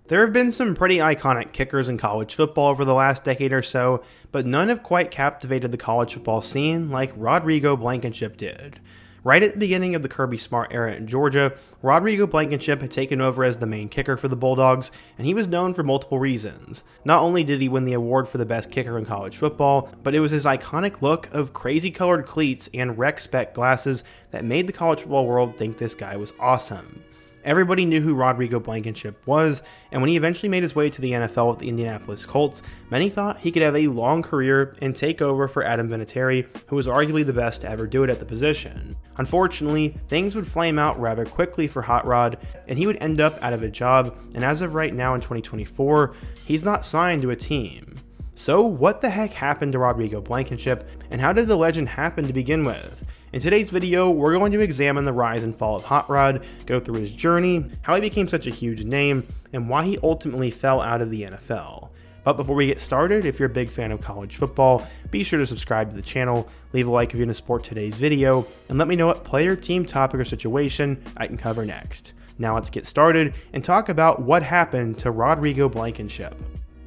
There have been some pretty iconic kickers in college football over the last decade or so, but none have quite captivated the college football scene like Rodrigo Blankenship did. Right at the beginning of the Kirby Smart era in Georgia, Rodrigo Blankenship had taken over as the main kicker for the Bulldogs, and he was known for multiple reasons. Not only did he win the award for the best kicker in college football, but it was his iconic look of crazy colored cleats and rec spec glasses that made the college football world think this guy was awesome. Everybody knew who Rodrigo Blankenship was, and when he eventually made his way to the NFL with the Indianapolis Colts, many thought he could have a long career and take over for Adam Vinateiri, who was arguably the best to ever do it at the position. Unfortunately, things would flame out rather quickly for Hot Rod, and he would end up out of a job, and as of right now in 2024, he's not signed to a team. So what the heck happened to Rodrigo Blankenship, and how did the legend happen to begin with? In today's video, we're going to examine the rise and fall of Hot Rod, go through his journey, how he became such a huge name, and why he ultimately fell out of the NFL. But before we get started, if you're a big fan of college football, be sure to subscribe to the channel, leave a like if you're going to support today's video, and let me know what player, team, topic, or situation I can cover next. Now let's get started and talk about what happened to Rodrigo Blankenship.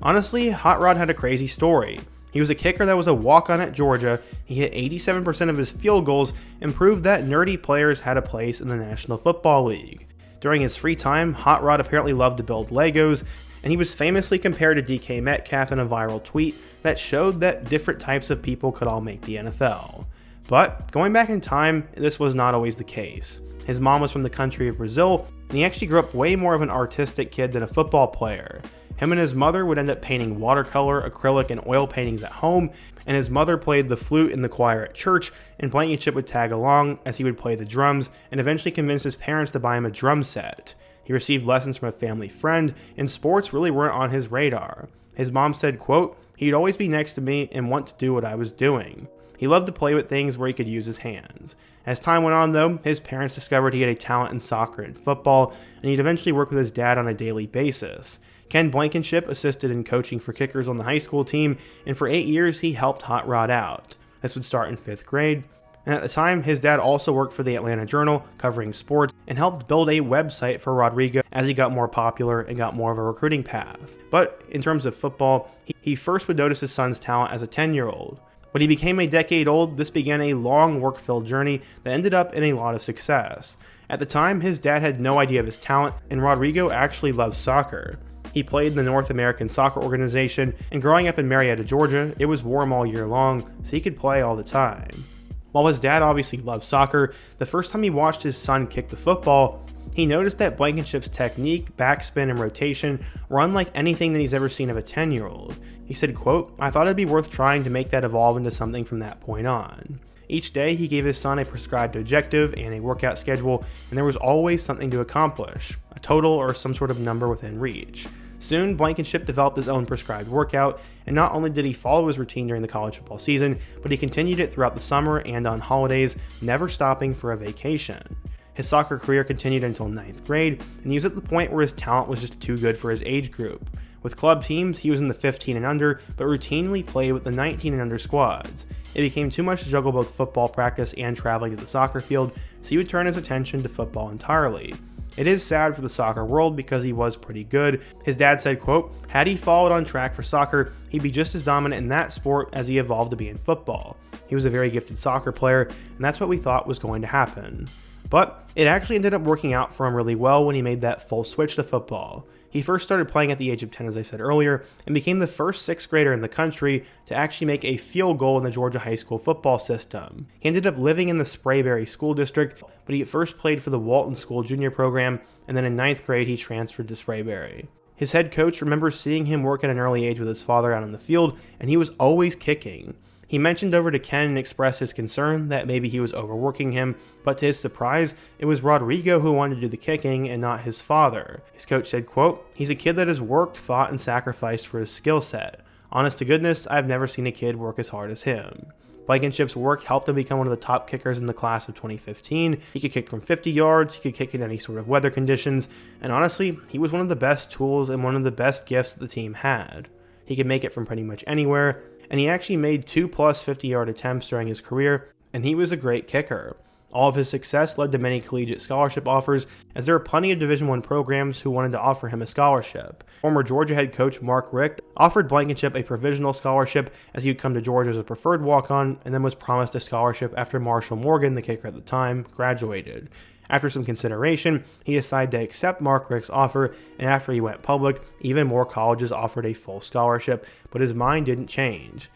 Honestly, Hot Rod had a crazy story. He was a kicker that was a walk-on at Georgia, he hit 87% of his field goals, and proved that nerdy players had a place in the National Football League. During his free time, Hot Rod apparently loved to build Legos, and he was famously compared to DK Metcalf in a viral tweet that showed that different types of people could all make the NFL. But going back in time, this was not always the case. His mom was from the country of Brazil, and he actually grew up way more of an artistic kid than a football player. Him and his mother would end up painting watercolor, acrylic, and oil paintings at home, and his mother played the flute in the choir at church, and Blankenship would tag along as he would play the drums, and eventually convinced his parents to buy him a drum set. He received lessons from a family friend, and sports really weren't on his radar. His mom said, quote, "He'd always be next to me and want to do what I was doing. He loved to play with things where he could use his hands." As time went on though, his parents discovered he had a talent in soccer and football, and he'd eventually work with his dad on a daily basis. Ken Blankenship assisted in coaching for kickers on the high school team, and for 8 years he helped Hot Rod out. This would start in 5th grade, and at the time his dad also worked for the Atlanta Journal covering sports and helped build a website for Rodrigo as he got more popular and got more of a recruiting path. But in terms of football, he first would notice his son's talent as a 10-year-old. When he became a decade old, this began a long work-filled journey that ended up in a lot of success. At the time, his dad had no idea of his talent, and Rodrigo actually loved soccer. He played in the North American Soccer Organization, and growing up in Marietta, Georgia, it was warm all year long, so he could play all the time. While his dad obviously loved soccer, the first time he watched his son kick the football, he noticed that Blankenship's technique, backspin, and rotation were unlike anything that he's ever seen of a 10-year-old. He said, quote, "I thought it'd be worth trying to make that evolve into something from that point on." Each day, he gave his son a prescribed objective and a workout schedule, and there was always something to accomplish, a total or some sort of number within reach. Soon, Blankenship developed his own prescribed workout, and not only did he follow his routine during the college football season, but he continued it throughout the summer and on holidays, never stopping for a vacation. His soccer career continued until 9th grade, and he was at the point where his talent was just too good for his age group. With club teams, he was in the 15 and under, but routinely played with the 19 and under squads. It became too much to juggle both football practice and traveling to the soccer field, so he would turn his attention to football entirely. It is sad for the soccer world because he was pretty good. His dad said, quote, "Had he followed on track for soccer, he'd be just as dominant in that sport as he evolved to be in football. He was a very gifted soccer player, and that's what we thought was going to happen." But it actually ended up working out for him really well when he made that full switch to football. He first started playing at the age of 10, as I said earlier, and became the first 6th grader in the country to actually make a field goal in the Georgia high school football system. He ended up living in the Sprayberry School District, but he first played for the Walton School Junior program, and then in 9th grade he transferred to Sprayberry. His head coach remembers seeing him work at an early age with his father out on the field, and he was always kicking. He mentioned over to Ken and expressed his concern that maybe he was overworking him, but to his surprise, it was Rodrigo who wanted to do the kicking and not his father. His coach said, quote, "He's a kid that has worked, fought, and sacrificed for his skill set. Honest to goodness, I've never seen a kid work as hard as him." Blankenship's work helped him become one of the top kickers in the class of 2015. He could kick from 50 yards, he could kick in any sort of weather conditions, and honestly, he was one of the best tools and one of the best gifts that the team had. He could make it from pretty much anywhere, and he actually made 2+ 50-yard attempts during his career, and he was a great kicker. All of his success led to many collegiate scholarship offers, as there were plenty of Division I programs who wanted to offer him a scholarship. Former Georgia head coach Mark Richt offered Blankenship a provisional scholarship, as he would come to Georgia as a preferred walk-on, and then was promised a scholarship after Marshall Morgan, the kicker at the time, graduated. After some consideration, he decided to accept Mark Richt's offer, and after he went public, even more colleges offered a full scholarship, but his mind didn't change.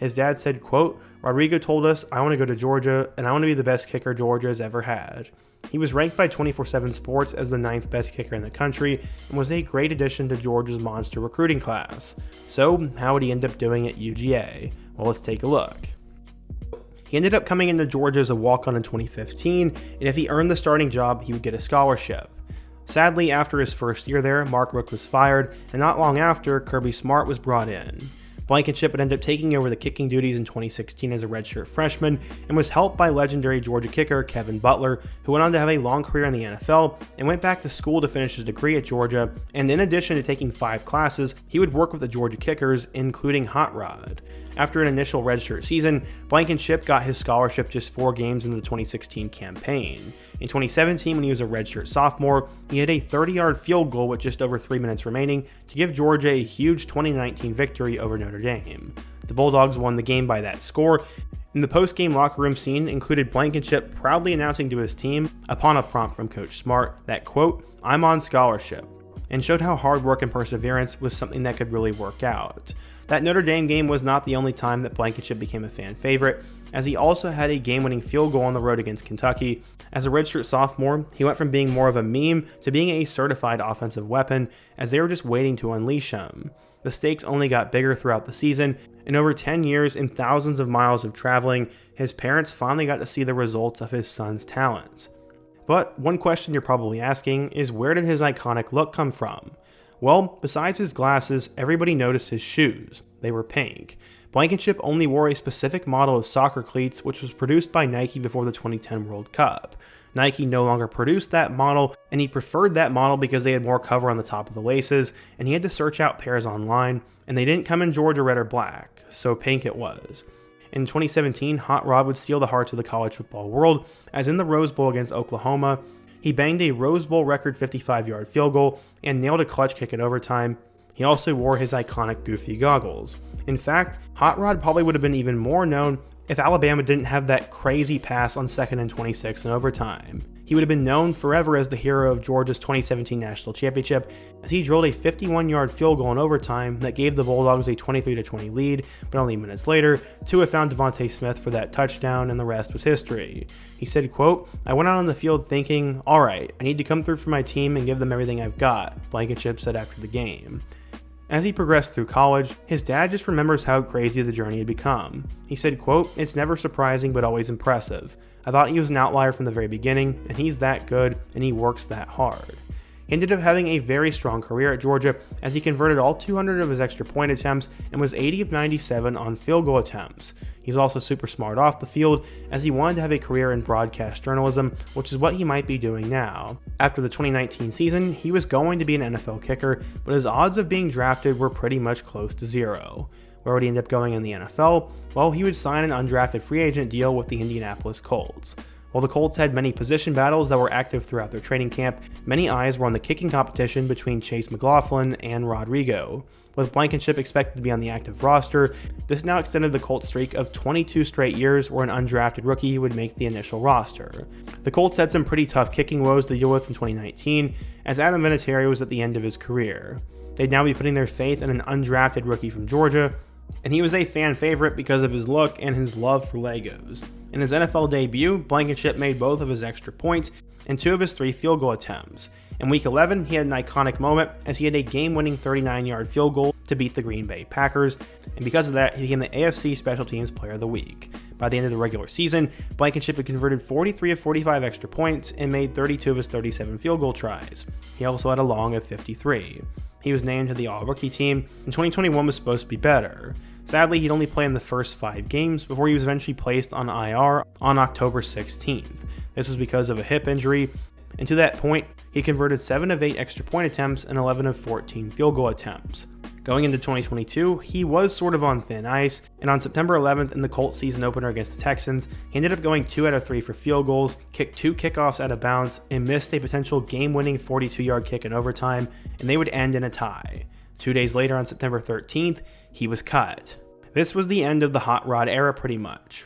His dad said, quote, "Rodrigo told us, I want to go to Georgia, and I want to be the best kicker Georgia has ever had." He was ranked by 24/7 Sports as the 9th best kicker in the country, and was a great addition to Georgia's monster recruiting class. So, how would he end up doing at UGA? Well, let's take a look. He ended up coming into Georgia as a walk-on in 2015, and if he earned the starting job, he would get a scholarship. Sadly, after his first year there, Mark Richt was fired, and not long after, Kirby Smart was brought in. Blankenship would end up taking over the kicking duties in 2016 as a redshirt freshman, and was helped by legendary Georgia kicker Kevin Butler, who went on to have a long career in the NFL and went back to school to finish his degree at Georgia. And in addition to taking 5 classes, he would work with the Georgia kickers, including Hot Rod. After an initial redshirt season, Blankenship got his scholarship just 4 games into the 2016 campaign. In 2017, when he was a redshirt sophomore, he hit a 30-yard field goal with just over 3 minutes remaining to give Georgia a huge 2019 victory over Notre Dame. The Bulldogs won the game by that score, and the post-game locker room scene included Blankenship proudly announcing to his team, upon a prompt from Coach Smart, that, quote, "I'm on scholarship," and showed how hard work and perseverance was something that could really work out. That Notre Dame game was not the only time that Blankenship became a fan favorite, as he also had a game-winning field goal on the road against Kentucky. As a redshirt sophomore, he went from being more of a meme to being a certified offensive weapon, as they were just waiting to unleash him. The stakes only got bigger throughout the season, and over 10 years and thousands of miles of traveling, his parents finally got to see the results of his son's talents. But one question you're probably asking is, where did his iconic look come from? Well, besides his glasses, everybody noticed his shoes. They were pink. Blankenship only wore a specific model of soccer cleats, which was produced by Nike before the 2010 World Cup. Nike no longer produced that model, and he preferred that model because they had more cover on the top of the laces, and he had to search out pairs online, and they didn't come in Georgia red or black, so pink it was. In 2017, Hot Rod would steal the hearts of the college football world, as in the Rose Bowl against Oklahoma, he banged a Rose Bowl record 55-yard field goal and nailed a clutch kick in overtime. He also wore his iconic goofy goggles. In fact, Hot Rod probably would have been even more known if Alabama didn't have that crazy pass on 2nd and 26 in overtime. He would have been known forever as the hero of Georgia's 2017 National Championship, as he drilled a 51-yard field goal in overtime that gave the Bulldogs a 23-20 lead, but only minutes later, Tua found Devontae Smith for that touchdown, and the rest was history. He said, quote, "I went out on the field thinking, all right, I need to come through for my team and give them everything I've got," Blankenship said after the game. As he progressed through college, his dad just remembers how crazy the journey had become. He said, quote, "It's never surprising but always impressive. I thought he was an outlier from the very beginning, and he's that good, and he works that hard." He ended up having a very strong career at Georgia, as he converted all 200 of his extra point attempts and was 80 of 97 on field goal attempts. He's also super smart off the field, as he wanted to have a career in broadcast journalism, which is what he might be doing now. After the 2019 season, he was going to be an NFL kicker, but his odds of being drafted were pretty much close to zero. Where would he end up going in the NFL? Well, he would sign an undrafted free agent deal with the Indianapolis Colts. While the Colts had many position battles that were active throughout their training camp, many eyes were on the kicking competition between Chase McLaughlin and Rodrigo. With Blankenship expected to be on the active roster, this now extended the Colts' streak of 22 straight years where an undrafted rookie would make the initial roster. The Colts had some pretty tough kicking woes to deal with in 2019, as Adam Vinateiri was at the end of his career. They'd now be putting their faith in an undrafted rookie from Georgia, and he was a fan favorite because of his look and his love for Legos. In his NFL debut, Blankenship made both of his extra points and 2 of his 3 field goal attempts. In Week 11, he had an iconic moment as he had a game-winning 39-yard field goal to beat the Green Bay Packers, and because of that, he became the AFC Special Teams Player of the Week. By the end of the regular season, Blankenship had converted 43 of 45 extra points and made 32 of his 37 field goal tries. He also had a long of 53. He was named to the All-Rookie team, and 2021 was supposed to be better. Sadly, he'd only play in the first 5 games before he was eventually placed on IR on October 16th. This was because of a hip injury, and to that point, he converted 7 of 8 extra point attempts and 11 of 14 field goal attempts. Going into 2022, he was sort of on thin ice, and on September 11th in the Colts season opener against the Texans, he ended up going 2 out of 3 for field goals, kicked 2 kickoffs out of bounds, and missed a potential game-winning 42-yard kick in overtime, and they would end in a tie. 2 days later on September 13th, he was cut. This was the end of the Hot Rod era pretty much.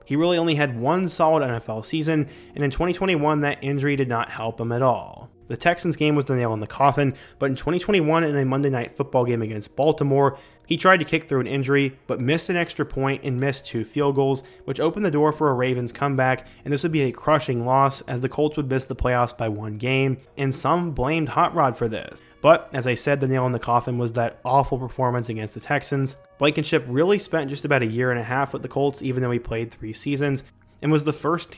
He really only had one solid NFL season, and in 2021 that injury did not help him at all. The Texans game was the nail in the coffin, but in 2021 in a Monday Night Football game against Baltimore, he tried to kick through an injury, but missed an extra point and missed 2 field goals, which opened the door for a Ravens comeback, and this would be a crushing loss as the Colts would miss the playoffs by 1 game, and some blamed Hot Rod for this. But, as I said, the nail in the coffin was that awful performance against the Texans. Blankenship really spent just about a year and a half with the Colts, even though he played 3 seasons, and was the first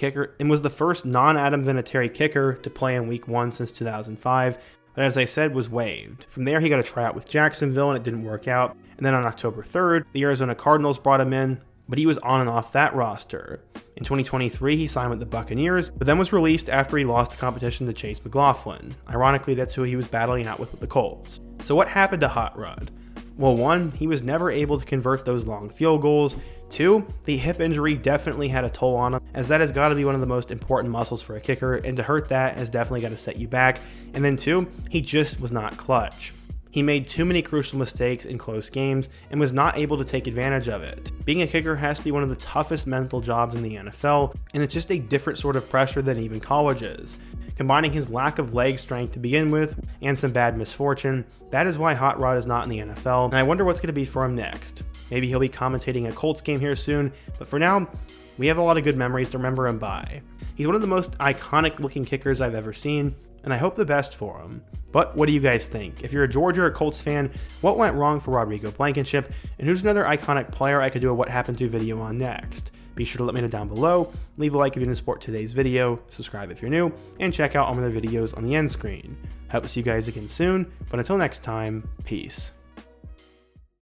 non-Adam Vinateiri kicker to play in Week 1 since 2005, but as I said, was waived. From there, he got a tryout with Jacksonville, and it didn't work out, and then on October 3rd, the Arizona Cardinals brought him in, but he was on and off that roster. In 2023, he signed with the Buccaneers, but then was released after he lost the competition to Chase McLaughlin. Ironically, that's who he was battling out with the Colts. So what happened to Hot Rod? Well, 1, he was never able to convert those long field goals. 2, the hip injury definitely had a toll on him, as that has got to be one of the most important muscles for a kicker, and to hurt that has definitely got to set you back. And then 2, he just was not clutch. He made too many crucial mistakes in close games and was not able to take advantage of it. Being a kicker has to be one of the toughest mental jobs in the NFL, and it's just a different sort of pressure than even college is. Combining his lack of leg strength to begin with and some bad misfortune, that is why Hot Rod is not in the NFL, and I wonder what's going to be for him next. Maybe he'll be commentating a Colts game here soon, but for now, we have a lot of good memories to remember him by. He's one of the most iconic looking kickers I've ever seen, and I hope the best for him. But what do you guys think? If you're a Georgia or Colts fan, what went wrong for Rodrigo Blankenship, and who's another iconic player I could do a What Happened To video on next? Be sure to let me know down below, leave a like if you didn't support today's video, subscribe if you're new, and check out all my other videos on the end screen. I hope to see you guys again soon, but until next time, peace.